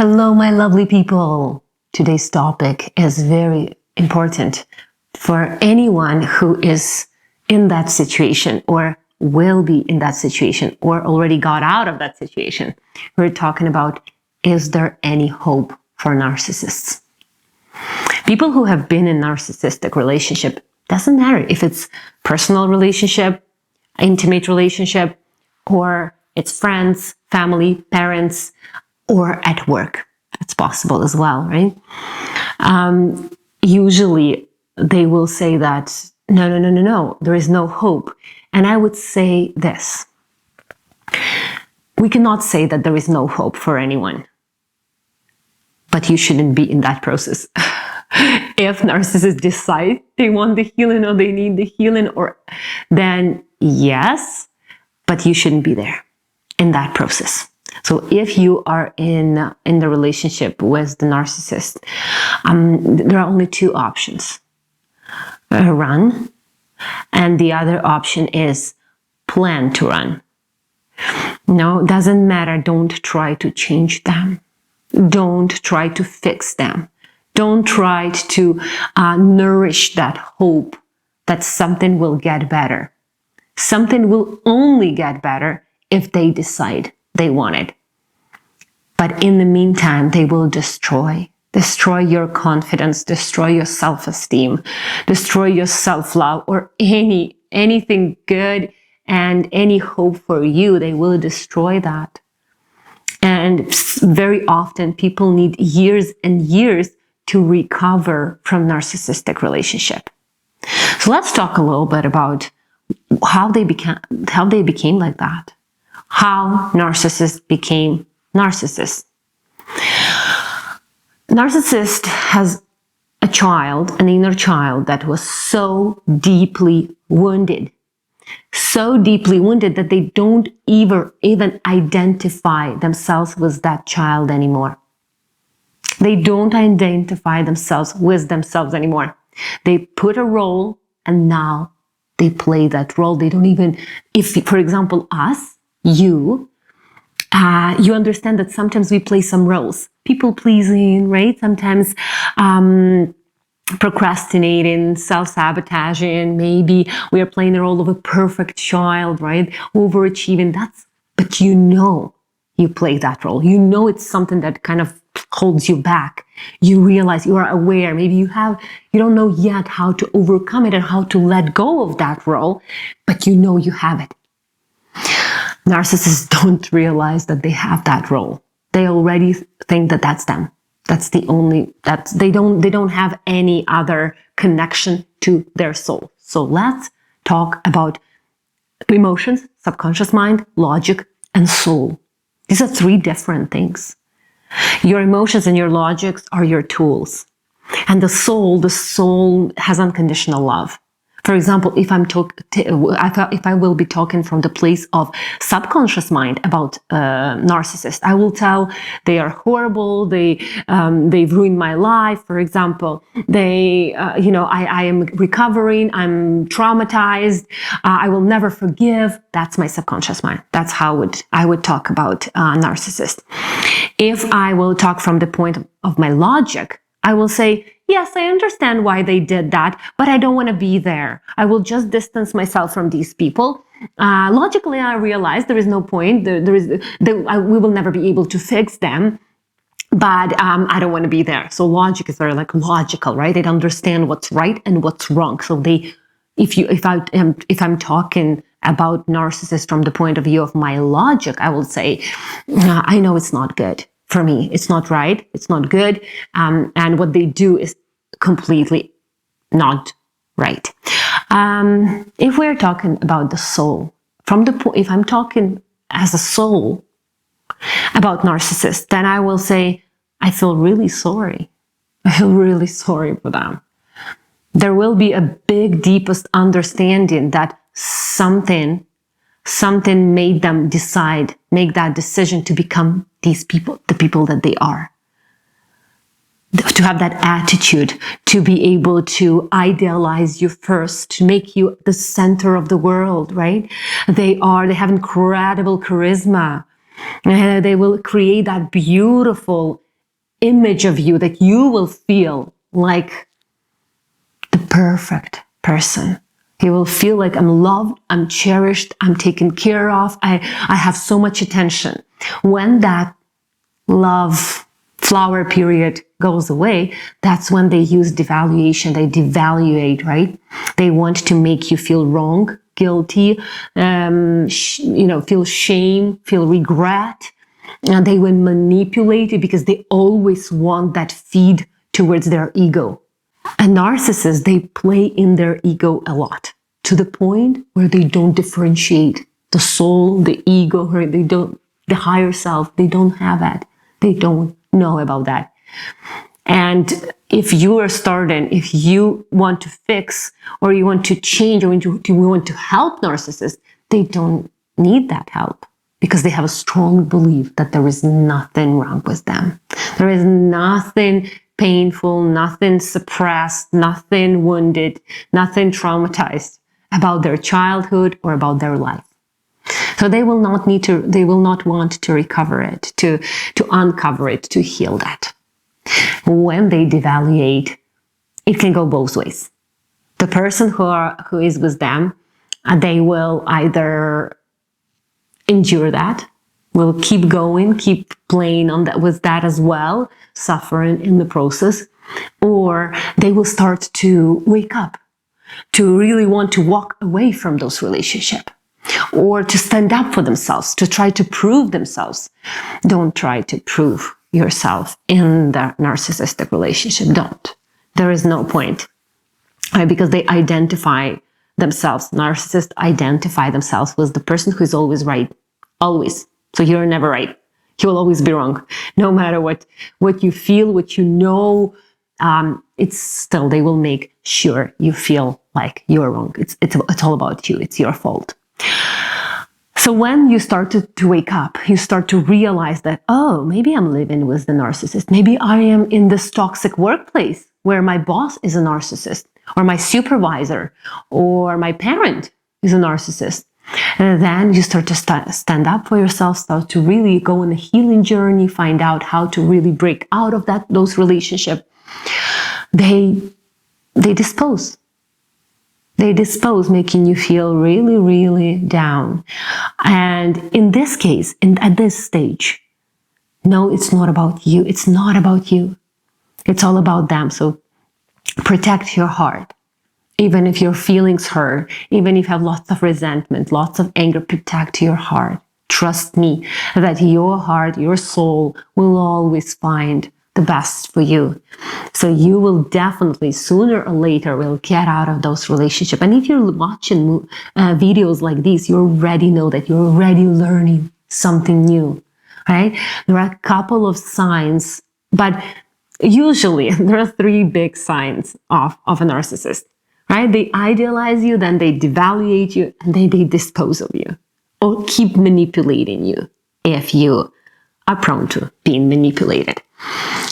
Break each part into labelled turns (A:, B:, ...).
A: Hello, my lovely people. Today's topic is very important for anyone who is in that situation or will be in that situation or already got out of that situation. We're talking about, is there any hope for narcissists? People who have been in narcissistic relationship, doesn't matter if it's personal relationship, intimate relationship, or it's friends, family, parents, or at work. It's possible as well, right? Usually they will say that, no, there is no hope. And I would say this. We cannot say that there is no hope for anyone, but you shouldn't be in that process. If narcissists decide they want the healing or they need the healing, then yes, but you shouldn't be there in that process. So if you are in the relationship with the narcissist, there are only two options. Run, and the other option is plan to run. No, doesn't matter. Don't try to change them. Don't try to fix them. Don't try to nourish that hope that something will get better. Something will only get better if they decide they want it. But in the meantime, they will destroy your confidence, destroy your self-esteem, destroy your self-love, or anything good and any hope for you. They will destroy that. And very often people need years and years to recover from narcissistic relationship. So let's talk a little bit about how they became like that. How narcissists became narcissists. Narcissist has a child, an inner child that was so deeply wounded that they don't even identify themselves with that child anymore. They don't identify themselves with themselves anymore. They put a role and now they play that role. They don't even, if, for example, us, you understand that sometimes we play some roles. People pleasing, right? Sometimes procrastinating, self-sabotaging. Maybe we are playing the role of a perfect child, right? Overachieving. But you play that role. You know it's something that kind of holds you back. You realize, you are aware. Maybe you don't know yet how to overcome it and how to let go of that role, but you know you have it. Narcissists don't realize that they have that role. They already think that that's them. They don't have any other connection to their soul. So let's talk about emotions, subconscious mind, logic, and soul. These are three different things. Your emotions and your logics are your tools. And the soul has unconditional love. For example, if I will be talking from the place of subconscious mind about narcissists, I will tell they are horrible. They've ruined my life. For example, I am recovering. I'm traumatized. I will never forgive. That's my subconscious mind. That's how I would talk about narcissist. If I will talk from the point of my logic, I will say, yes, I understand why they did that, but I don't want to be there. I will just distance myself from these people. Logically, I realize there is no point. We will never be able to fix them, but I don't want to be there. So logic is very logical, right? They understand what's right and what's wrong. So if I'm talking about narcissists from the point of view of my logic, I will say, I know it's not good. For me, it's not right. It's not good. And what they do is completely not right. If we're talking about the soul, if I'm talking as a soul about narcissists, then I will say, I feel really sorry. I feel really sorry for them. There will be a big, deepest understanding that something made them make that decision to become these people, the people that they are. To have that attitude, to be able to idealize you first, to make you the center of the world, right? They have incredible charisma. They will create that beautiful image of you that you will feel like the perfect person. You will feel like I'm loved, I'm cherished, I'm taken care of, I have so much attention. When that love flower period goes away, that's when they use devaluation. They devaluate, right? They want to make you feel wrong, guilty, feel shame, feel regret. And they will manipulate you because they always want that feed towards their ego. And narcissists, they play in their ego a lot, to the point where they don't differentiate the soul, the ego, the higher self. They don't have that. They don't know about that. And if you want to fix, or you want to change, or you want to help narcissists, they don't need that help, because they have a strong belief that there is nothing wrong with them. There is nothing painful, nothing suppressed, nothing wounded, nothing traumatized about their childhood or about their life. So they will not want to recover it, to uncover it, to heal that. When they devaluate, it can go both ways. The person who is with them, they will either endure that, will keep going, keep playing on that with that as well, suffering in the process, or they will start to wake up, to really want to walk away from those relationships, or to stand up for themselves, to try to prove themselves. Don't try to prove yourself in the narcissistic relationship. Don't. There is no point. Because they identify themselves. Narcissists identify themselves with the person who is always right. Always. So you're never right. You will always be wrong. No matter what you feel, what you know, it's still, they will make sure you feel like you're wrong. It's all about you. It's your fault. So when you start to wake up, you start to realize that, oh, maybe I'm living with the narcissist. Maybe I am in this toxic workplace where my boss is a narcissist, or my supervisor, or my parent is a narcissist. And then you start to stand up for yourself, start to really go on a healing journey, find out how to really break out of those relationships. They dispose. They dispose, making you feel really, really down. And in this case, at this stage, no, it's not about you. It's not about you. It's all about them. So protect your heart. Even if your feelings hurt, even if you have lots of resentment, lots of anger, protect your heart. Trust me that your heart, your soul will always find the best for you. So you will definitely, sooner or later, will get out of those relationships. And if you're watching videos like these, you already know that you're already learning something new, right? There are a couple of signs, but usually there are 3 big signs of a narcissist, right? They idealize you, then they devaluate you, and then they dispose of you, or keep manipulating you if you are prone to being manipulated.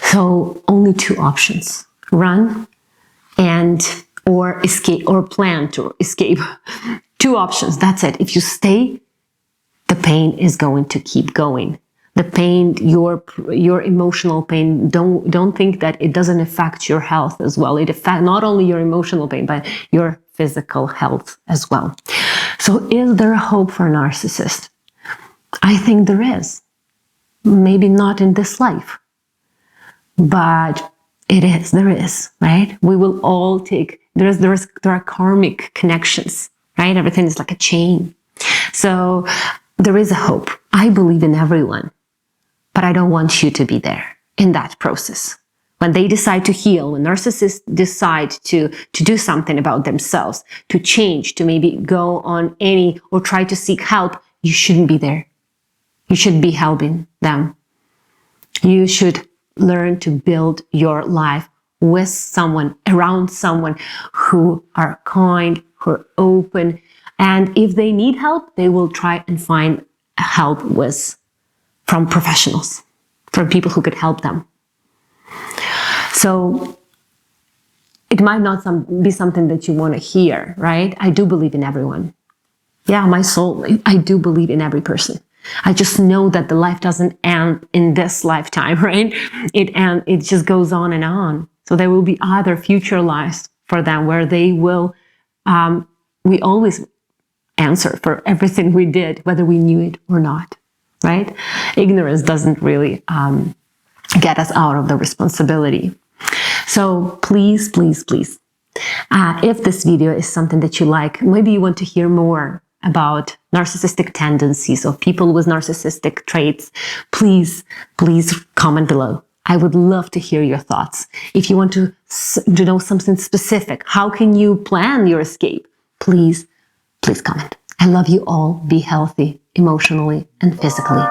A: So only 2 options: run or escape, or plan to escape. 2 options. That's it. If you stay, the pain is going to keep going. The pain, your emotional pain, don't think that it doesn't affect your health as well. It affects not only your emotional pain, but your physical health as well. So is there a hope for a narcissist? I think there is. Maybe not in this life, but there is, right? We will all there are karmic connections, right? Everything is like a chain. So there is a hope. I believe in everyone, but I don't want you to be there in that process. When they decide to heal, when narcissists decide to do something about themselves, to change, to maybe go on or try to seek help, you shouldn't be there. You should be helping them. You should learn to build your life with someone, around someone who are kind, who are open. And if they need help, they will try and find help from professionals, from people who could help them. So it might not be something that you want to hear, right? I do believe in everyone. Yeah, my soul, I do believe in every person. I just know that the life doesn't end in this lifetime, right? It just goes on and on. So there will be other future lives for them where they will, we always answer for everything we did, whether we knew it or not, right? Ignorance doesn't really get us out of the responsibility. So please, please, please, if this video is something that you like, maybe you want to hear more about narcissistic tendencies of people with narcissistic traits, please comment below. I would love to hear your thoughts. If you want to know something specific, how can you plan your escape? Please comment. I love you all. Be healthy emotionally and physically.